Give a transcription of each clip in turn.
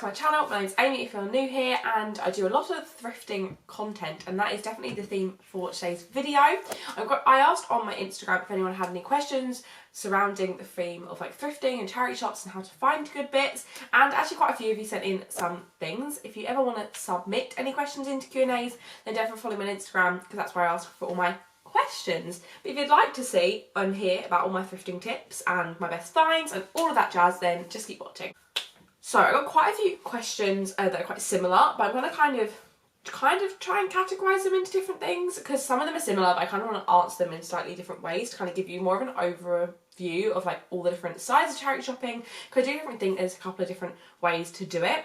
to my channel. My name's Amy if you're new here, and I do a lot of thrifting content, and that is definitely the theme for today's video. I asked on my Instagram if anyone had any questions surrounding the theme of like thrifting and charity shops and how to find good bits, and actually quite a few of you sent in some things. If you ever want to submit any questions into Q&As, then definitely follow me on Instagram, because that's where I ask for all my questions. But if you'd like to see and hear about all my thrifting tips and my best finds and all of that jazz, then just keep watching. So I got quite a few questions that are quite similar, but I'm going to kind of try and categorise them into different things, because some of them are similar, but I kind of want to answer them in slightly different ways to kind of give you more of an overview of like all the different sides of charity shopping, because I do definitely think there's a couple of different ways to do it.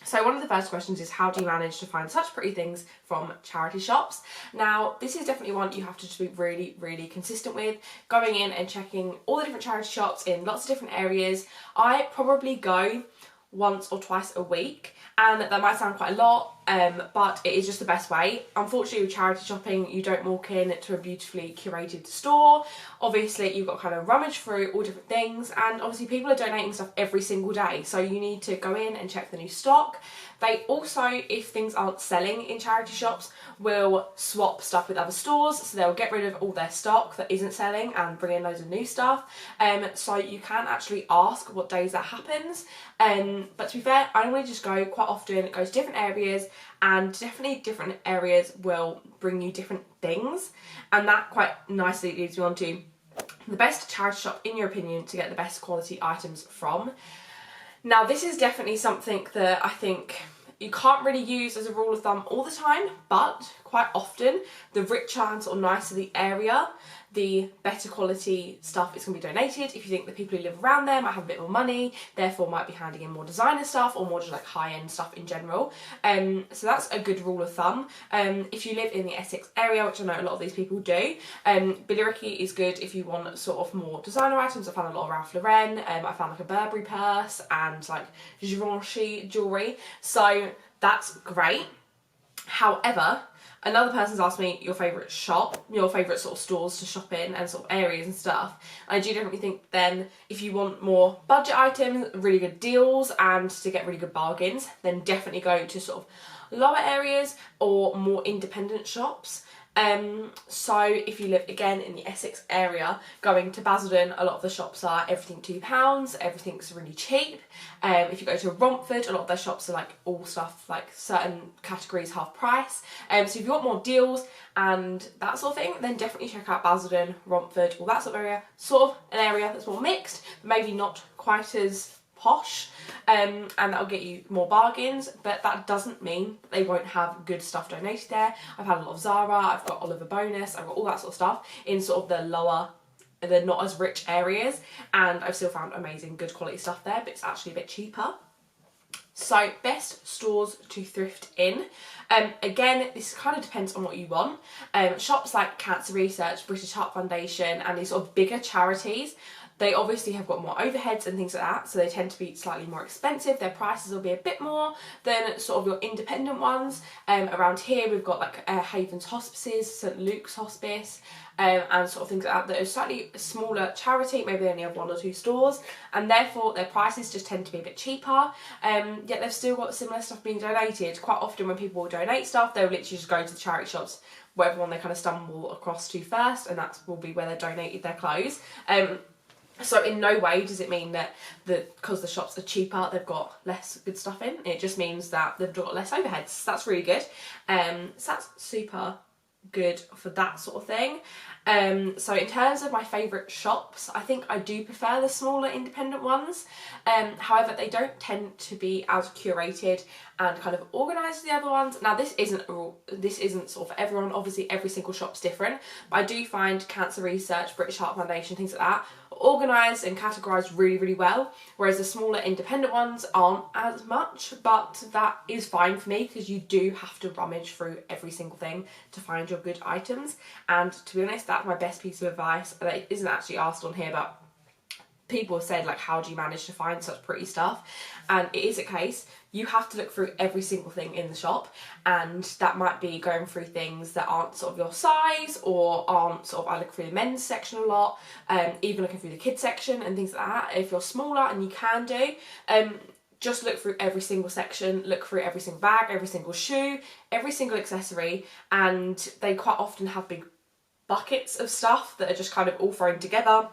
So one of the first questions is, how do you manage to find such pretty things from charity shops? Now, this is definitely one you have to just be really, really consistent with, going in and checking all the different charity shops in lots of different areas. I probably go once or twice a week, and that might sound quite a lot, but it is just the best way. Unfortunately, with charity shopping, you don't walk in to a beautifully curated store. Obviously, you've got to kind of rummage through all different things, and obviously people are donating stuff every single day, so you need to go in and check the new stock. They also, if things aren't selling in charity shops, will swap stuff with other stores, so they'll get rid of all their stock that isn't selling and bring in loads of new stuff. So you can actually ask what days that happens. But to be fair, I normally just go quite often, go to different areas, and definitely different areas will bring you different things. And that quite nicely leads me on to the best charity shop, in your opinion, to get the best quality items from. Now, this is definitely something that I think you can't really use as a rule of thumb all the time, but quite often the richer and sort of nicer the area, the better quality stuff is going to be donated. If you think the people who live around there might have a bit more money, therefore might be handing in more designer stuff or more just like high-end stuff in general. So that's a good rule of thumb. If you live in the Essex area, which I know a lot of these people do, Billericay is good if you want sort of more designer items. I found a lot of Ralph Lauren, I found like a Burberry purse and like Givenchy jewellery, so that's great. However, another person's asked me your favourite shop, your favourite sort of stores to shop in and sort of areas and stuff. I do definitely think then if you want more budget items, really good deals and to get really good bargains, then definitely go to sort of lower areas or more independent shops. So if you live again in the Essex area, going to Basildon, a lot of the shops are everything £2, everything's really cheap. If you go to Romford, a lot of their shops are like all stuff like certain categories half price. So if you want more deals and that sort of thing, then definitely check out Basildon, Romford, all that sort of area. Sort of an area that's more mixed, maybe not quite as posh, and that'll get you more bargains, but that doesn't mean they won't have good stuff donated there. I've had a lot of Zara, I've got Oliver Bonus, I've got all that sort of stuff in sort of the lower, the not as rich areas, and I've still found amazing good quality stuff there, but it's actually a bit cheaper. So best stores to thrift in. Again, this kind of depends on what you want. Shops like Cancer Research, British Heart Foundation and these sort of bigger charities, they obviously have got more overheads and things like that, so they tend to be slightly more expensive. Their prices will be a bit more than sort of your independent ones. Around here we've got like Havens Hospices, St Luke's Hospice, and sort of things like that are slightly smaller charity, maybe they only have 1 or 2 stores, and therefore their prices just tend to be a bit cheaper, yet they've still got similar stuff being donated. Quite often when people will donate stuff, they'll literally just go to the charity shops, whatever one they kind of stumble across to first, and that will be where they donated their clothes. So in no way does it mean that because the shops are cheaper, they've got less good stuff in. It just means that they've got less overheads. That's really good. So that's super good for that sort of thing. So in terms of my favourite shops, I think I do prefer the smaller independent ones. However, they don't tend to be as curated and kind of organised as the other ones. Now this isn't sort of for everyone, obviously every single shop's different, but I do find Cancer Research, British Heart Foundation, things like that, are organised and categorised really, really well, whereas the smaller independent ones aren't as much, but that is fine for me because you do have to rummage through every single thing to find your good items. And to be honest, that's my best piece of advice that isn't actually asked on here, but people have said like, how do you manage to find such pretty stuff? And it is a case, you have to look through every single thing in the shop, and that might be going through things that aren't sort of your size or aren't sort of, I look through the men's section a lot, even looking through the kids section and things like that if you're smaller, and you can do. just look through every single section, look through every single bag, every single shoe, every single accessory, and they quite often have big buckets of stuff that are just kind of all thrown together.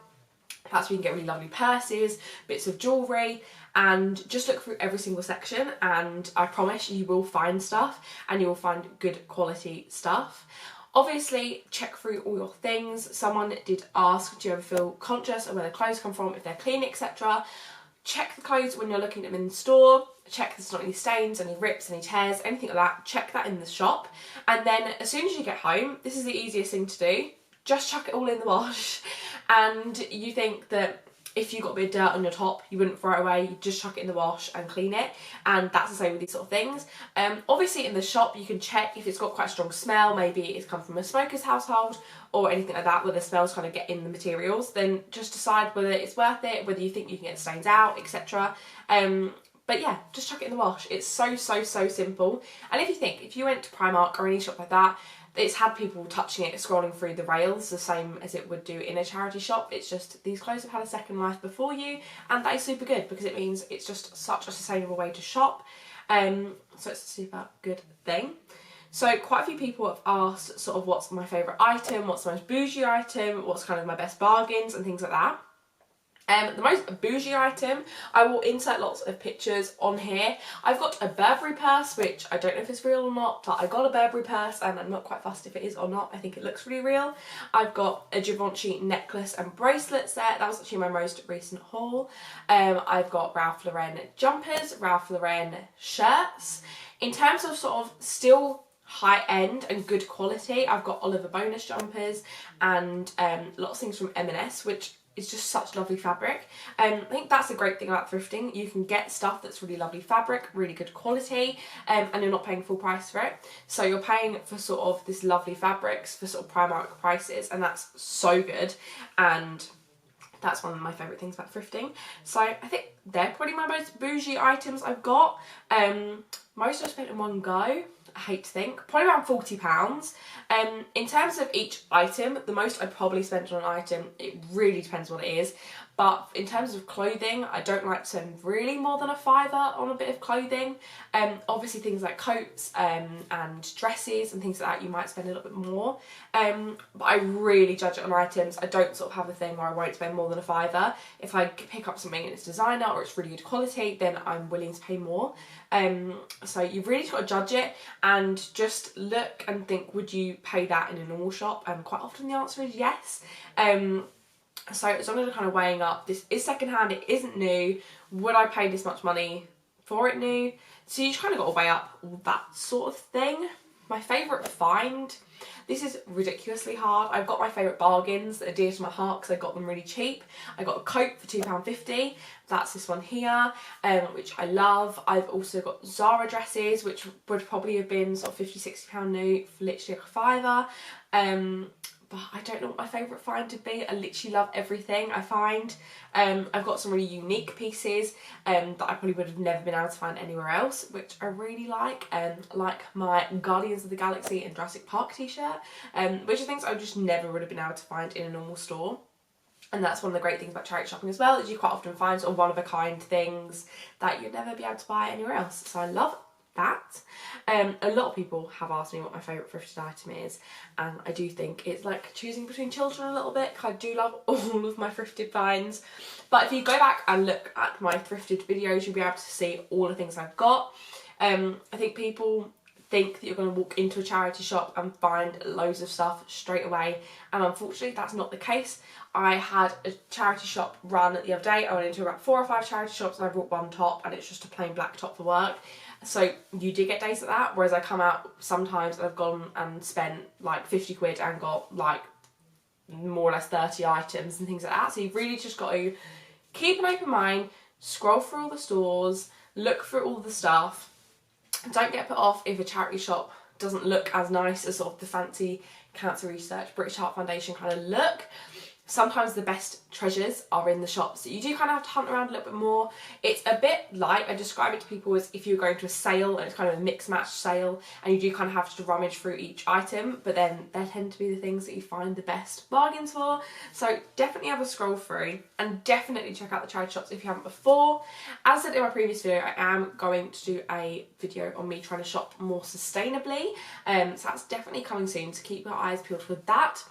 That's where you can get really lovely purses, bits of jewellery, and just look through every single section, and I promise you will find stuff, and you will find good quality stuff. Obviously, check through all your things. Someone did ask, do you ever feel conscious of where the clothes come from, if they're clean, etc. Check the clothes when you're looking at them in the store. Check there's not any stains, any rips, any tears, anything like that. Check that in the shop. And then as soon as you get home, this is the easiest thing to do. Just chuck it all in the wash. And you think that if you got a bit of dirt on your top, you wouldn't throw it away, you just chuck it in the wash and clean it. And that's the same with these sort of things. Obviously in the shop you can check if it's got quite a strong smell, maybe it's come from a smoker's household or anything like that, where the smells kind of get in the materials. Then just decide whether it's worth it, whether you think you can get the stains out, etc. But yeah, just chuck it in the wash. It's so simple. And if you went to Primark or any shop like that, it's had people touching it, scrolling through the rails, the same as it would do in a charity shop. It's just these clothes have had a second life before you, and that is super good because it means it's just such a sustainable way to shop. So it's a super good thing. So quite a few people have asked sort of what's my favourite item, what's the most bougie item, what's kind of my best bargains and things like that. The most bougie item, I will insert lots of pictures on here. I've got a Burberry purse, which I don't know if it's real or not, but I got a Burberry purse and I'm not quite fussed if it is or not. I think it looks really real. I've got a Givenchy necklace and bracelet set. That was actually my most recent haul. I've got Ralph Lauren jumpers, Ralph Lauren shirts. In terms of sort of still high end and good quality, I've got Oliver Bonus jumpers and lots of things from M&S, which is just such lovely fabric. I think that's the great thing about thrifting. You can get stuff that's really lovely fabric, really good quality, and you're not paying full price for it. So you're paying for sort of this lovely fabrics for sort of Primark prices, and that's so good. And that's one of my favourite things about thrifting. So I think they're probably my most bougie items I've got. Most I spent in one go, I hate to think, probably around £40. In terms of each item, the most I probably spent on an item, it really depends what it is. But in terms of clothing, I don't like to spend really more than a £5 on a bit of clothing. Obviously things like coats and dresses and things like that, you might spend a little bit more. But I really judge it on items. I don't sort of have a thing where I won't spend more than a £5. If I pick up something and it's designer or it's really good quality, then I'm willing to pay more. So you've really got to judge it and just look and think, would you pay that in a normal shop? And quite often the answer is yes. So as long as you're kind of weighing up, this is secondhand, it isn't new, would I pay this much money for it new? So you just kind of got to weigh up all that sort of thing. My favourite find, this is ridiculously hard. I've got my favourite bargains that are dear to my heart because I got them really cheap. I got a coat for £2.50, that's this one here, which I love. I've also got Zara dresses, which would probably have been sort of £50–60 new for literally like a £5. But I don't know what my favourite find would be. I literally love everything I find. I've got some really unique pieces that I probably would have never been able to find anywhere else, which I really like my Guardians of the Galaxy and Jurassic Park t-shirt, which are things I just never would have been able to find in a normal store. And that's one of the great things about charity shopping as well, is you quite often find sort of one-of-a-kind things that you'd never be able to buy anywhere else. So I love that. A lot of people have asked me what my favourite thrifted item is, and I do think it's like choosing between children a little bit, because I do love all of my thrifted finds. But if you go back and look at my thrifted videos, you'll be able to see all the things I've got. I think people think that you're going to walk into a charity shop and find loads of stuff straight away, and unfortunately that's not the case. I had a charity shop run the other day. I went into about 4 or 5 charity shops and I brought one top, and it's just a plain black top for work. So you do get days like that, whereas I come out sometimes and I've gone and spent like 50 quid and got like more or less 30 items and things like that. So you've really just got to keep an open mind, scroll through all the stores, look through all the stuff. Don't get put off if a charity shop doesn't look as nice as sort of the fancy Cancer Research British Heart Foundation kind of look. sometimes the best treasures are in the shops. So you do kind of have to hunt around a little bit more. It's a bit like, I describe it to people as if you're going to a sale and it's kind of a mix match sale, and you do kind of have to rummage through each item, but then they tend to be the things that you find the best bargains for. So definitely have a scroll through, and definitely check out the charity shops if you haven't before. As I said in my previous video, I am going to do a video on me trying to shop more sustainably, so that's definitely coming soon, so keep your eyes peeled for that.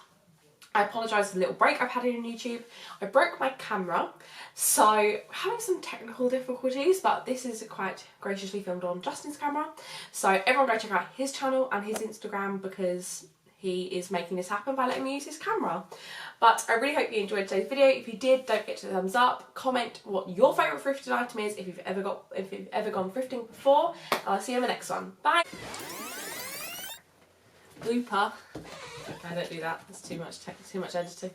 I apologise for the little break I've had in YouTube. I broke my camera, so having some technical difficulties, but this is quite graciously filmed on Justin's camera. So everyone go check out his channel and his Instagram, because he is making this happen by letting me use his camera. But I really hope you enjoyed today's video. If you did, don't forget to thumbs up, comment what your favourite thrifted item is if you've ever gone thrifting before, and I'll see you in the next one. Bye! Blooper. Okay, don't do that. There's too much editing.